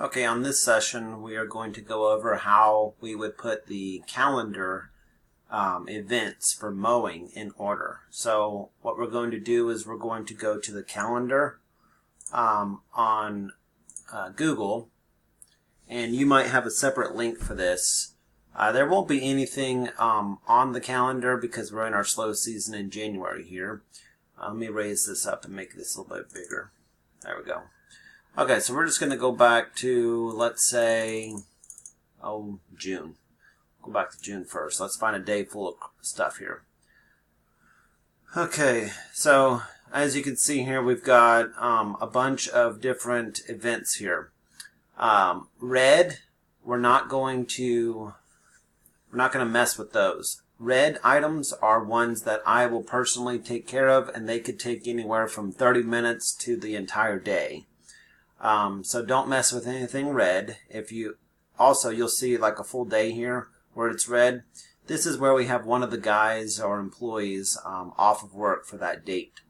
Okay, on this session we are going to go over how we would put the calendar events for mowing in order. So what we're going to do is we're going to go to the calendar on Google, and you might have a separate link for this. There won't be anything on the calendar because we're in our slow season in January here. Let me raise this up and make this a little bit bigger. There we go. Okay, so we're just going to go back to, let's say, June. Go back to June 1st. Let's find a day full of stuff here. Okay, so as you can see here, we've got a bunch of different events here. Red, we're not going to mess with those. Red items are ones that I will personally take care of, and they could take anywhere from 30 minutes to the entire day. So don't mess with anything red. You'll see like a full day here where it's red. This is where we have one of the guys or employees off of work for that date.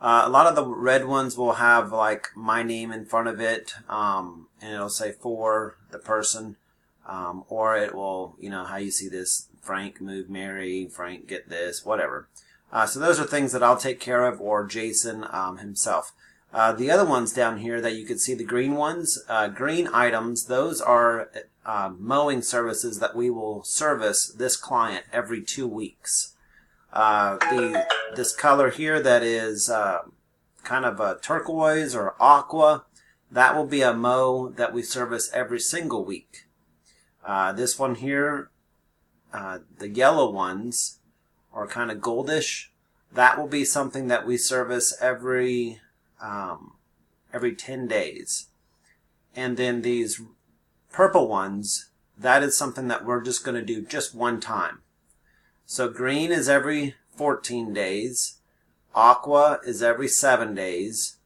A lot of the red ones will have like my name in front of it, and it'll say for the person, or it will, how you see this, Frank move Mary, Frank get this, whatever. So those are things that I'll take care of, or Jason himself. The other ones down here that you can see, the green ones, green items, those are mowing services that we will service this client every 2 weeks. This color here that is kind of a turquoise or aqua, that will be a mow that we service every single week. This one here, the yellow ones, or kind of goldish, that will be something that we service every 10 days. And then these purple ones, that is something that we're just going to do just one time. So green is every 14 days. Aqua is every 7 days.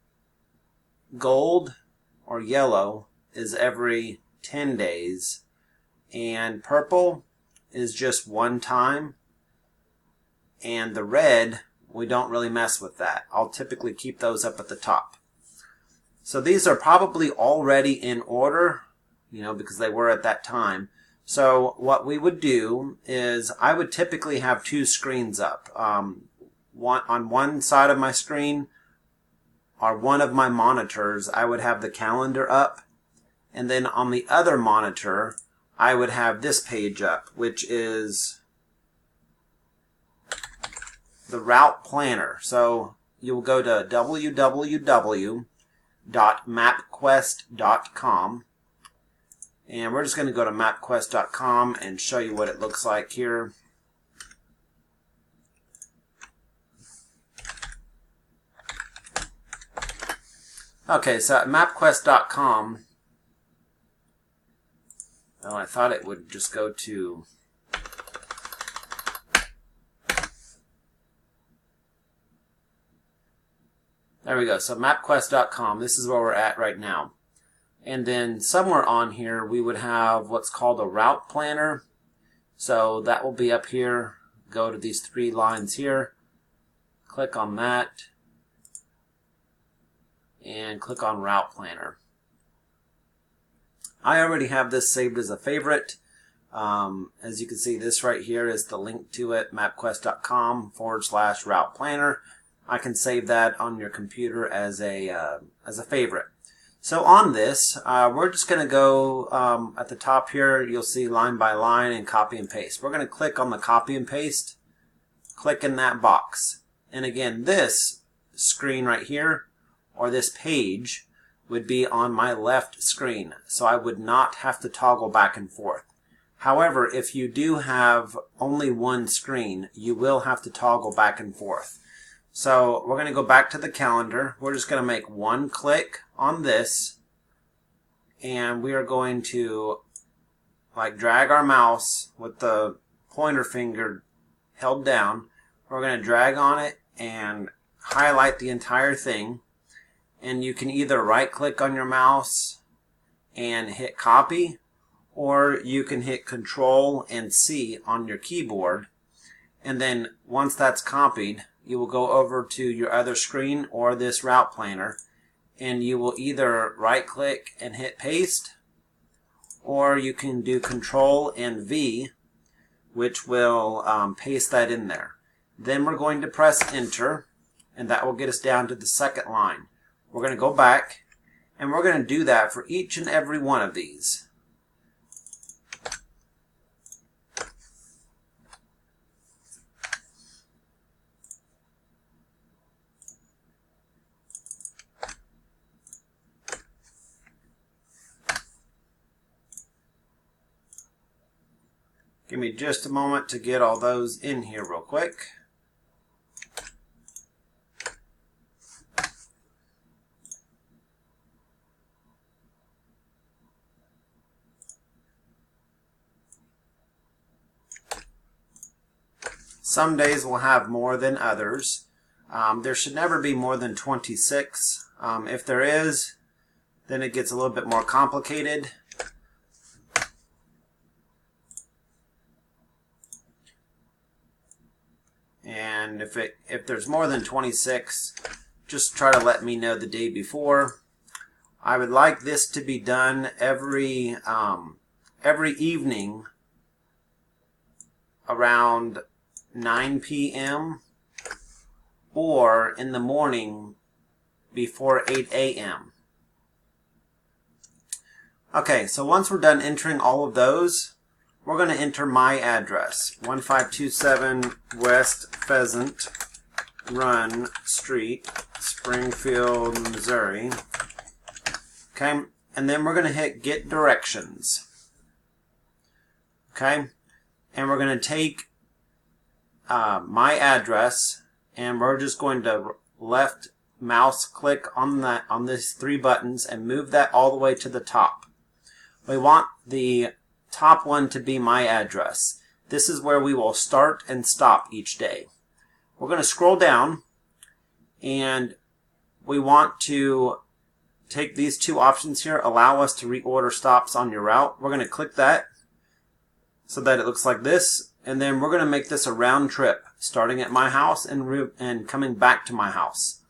Gold or yellow is every 10 days. And purple is just one time. And the red, we don't really mess with that. I'll typically keep those up at the top. So these are probably already in order, because they were at that time. So what we would do is I would typically have 2 screens up. On one side of my screen, or one of my monitors, I would have the calendar up. And then on the other monitor, I would have this page up, which is the route planner. So you'll go to www.mapquest.com, and we're just going to go to mapquest.com and show you what it looks like here. Okay, so at mapquest.com, I thought it would just go to there we go. So mapquest.com, this is where we're at right now. And then somewhere on here we would have what's called a route planner. So that will be up here. Go to these 3 lines here. Click on that. And click on route planner. I already have this saved as a favorite. As you can see, this right here is the link to it, mapquest.com/route planner. I can save that on your computer as a favorite. So on this, we're just going to go at the top here. You'll see line by line and copy and paste. We're going to click on the copy and paste. Click in that box. And again, this screen right here, or this page, would be on my left screen. So I would not have to toggle back and forth. However, if you do have only one screen, you will have to toggle back and forth. So we're going to go back to the calendar. We're just going to make one click on this, and we are going to drag our mouse with the pointer finger held down. We're going to drag on it and highlight the entire thing. And you can either right click on your mouse and hit copy, or you can hit Control and C on your keyboard. And then once that's copied, you will go over to your other screen or this route planner, and you will either right click and hit paste, or you can do Control and V, which will paste that in there. Then we're going to press enter, and that will get us down to the second line. We're going to go back, and we're going to do that for each and every one of these. Give me just a moment to get all those in here real quick. Some days will have more than others. There should never be more than 26. If there is, then it gets a little bit more complicated. And if there's more than 26, just try to let me know the day before. I would like this to be done every evening around 9 p.m. or in the morning before 8 a.m. Okay, so once we're done entering all of those, we're going to enter my address, 1527 West Pheasant Run Street, Springfield, Missouri. Okay, and then we're going to hit Get Directions. Okay, and we're going to take my address, and we're just going to left mouse click on these three buttons and move that all the way to the top. We want the top one to be my address. This is where we will start and stop each day. We're going to scroll down, and we want to take these two options here, allow us to reorder stops on your route. We're going to click that so that it looks like this, and then we're going to make this a round trip, starting at my house and coming back to my house.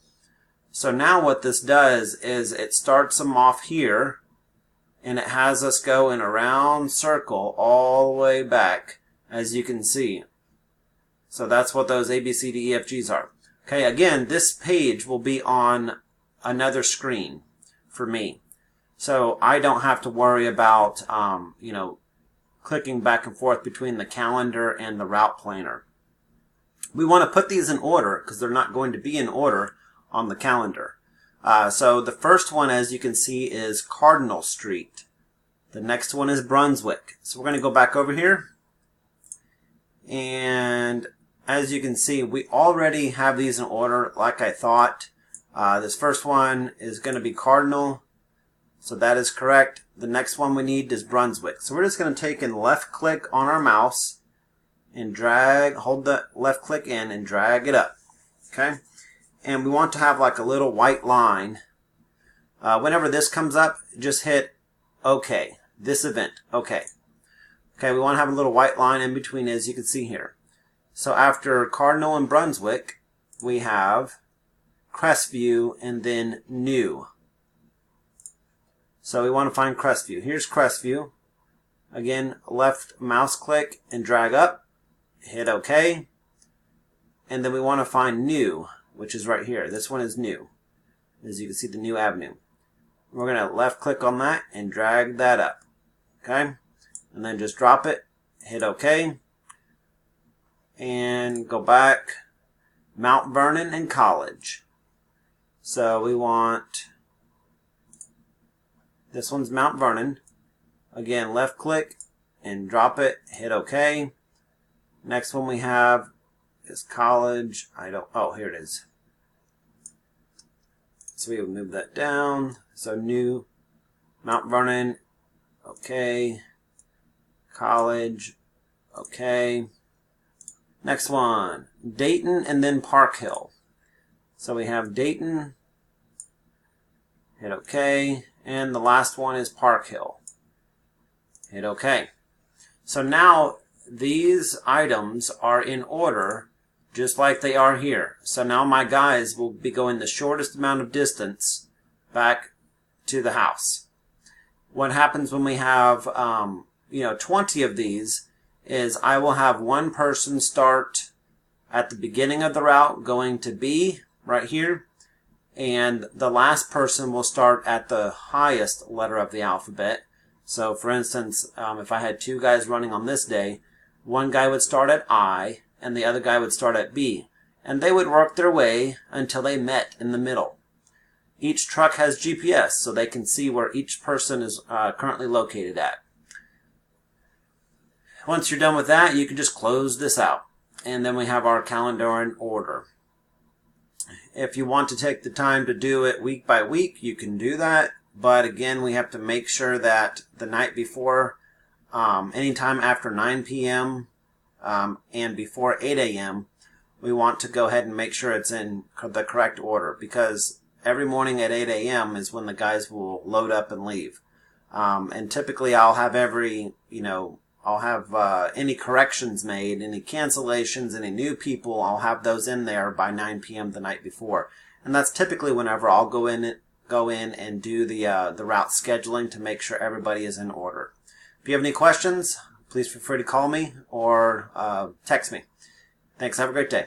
So now what this does is it starts them off here, and it has us go in a round circle all the way back, as you can see. So that's what those A, B, C, D, E, F, Gs are. Okay, again, this page will be on another screen for me. So I don't have to worry about, clicking back and forth between the calendar and the route planner. We want to put these in order because they're not going to be in order on the calendar. So the first one, as you can see, is Cardinal Street. The next one is Brunswick. So we're going to go back over here. And as you can see, we already have these in order like I thought. This first one is going to be Cardinal. So that is correct. The next one we need is Brunswick. So we're just going to take and left click on our mouse and drag, hold the left click in and drag it up. Okay? And we want to have like a little white line. Whenever this comes up, just hit OK. This event, OK. Okay, we want to have a little white line in between, as you can see here. So after Cardinal and Brunswick, we have Crestview and then New. So we want to find Crestview. Here's Crestview. Again, left mouse click and drag up. Hit OK. And then we want to find New, which is right here. This one is New. As you can see, the New Avenue. We're going to left click on that and drag that up. Okay? And then just drop it. Hit OK. And go back. Mount Vernon and College. So we want... This one's Mount Vernon. Again, left click and drop it. Hit OK. Next one we have is College. Oh, here it is. So we will move that down. So New, Mount Vernon, OK. College, OK. Next one, Dayton and then Park Hill. So we have Dayton. Hit OK. And the last one is Park Hill. Hit OK. So now these items are in order just like they are here. So now my guys will be going the shortest amount of distance back to the house. What happens when we have 20 of these is I will have one person start at the beginning of the route going to B right here, and the last person will start at the highest letter of the alphabet. So for instance, if I had 2 guys running on this day, one guy would start at I and the other guy would start at B, and they would work their way until they met in the middle. Each truck has GPS, so they can see where each person is currently located at. Once you're done with that, you can just close this out. And then we have our calendar in order. If you want to take the time to do it week by week, you can do that. But again, we have to make sure that the night before, anytime after 9 p.m. And before 8 a.m., we want to go ahead and make sure it's in the correct order, because every morning at 8 a.m. is when the guys will load up and leave. And typically I'll have any corrections made, any cancellations, any new people, I'll have those in there by 9 p.m. the night before. And that's typically whenever I'll go in and do the route scheduling to make sure everybody is in order. If you have any questions, please feel free to call me or text me. Thanks. Have a great day.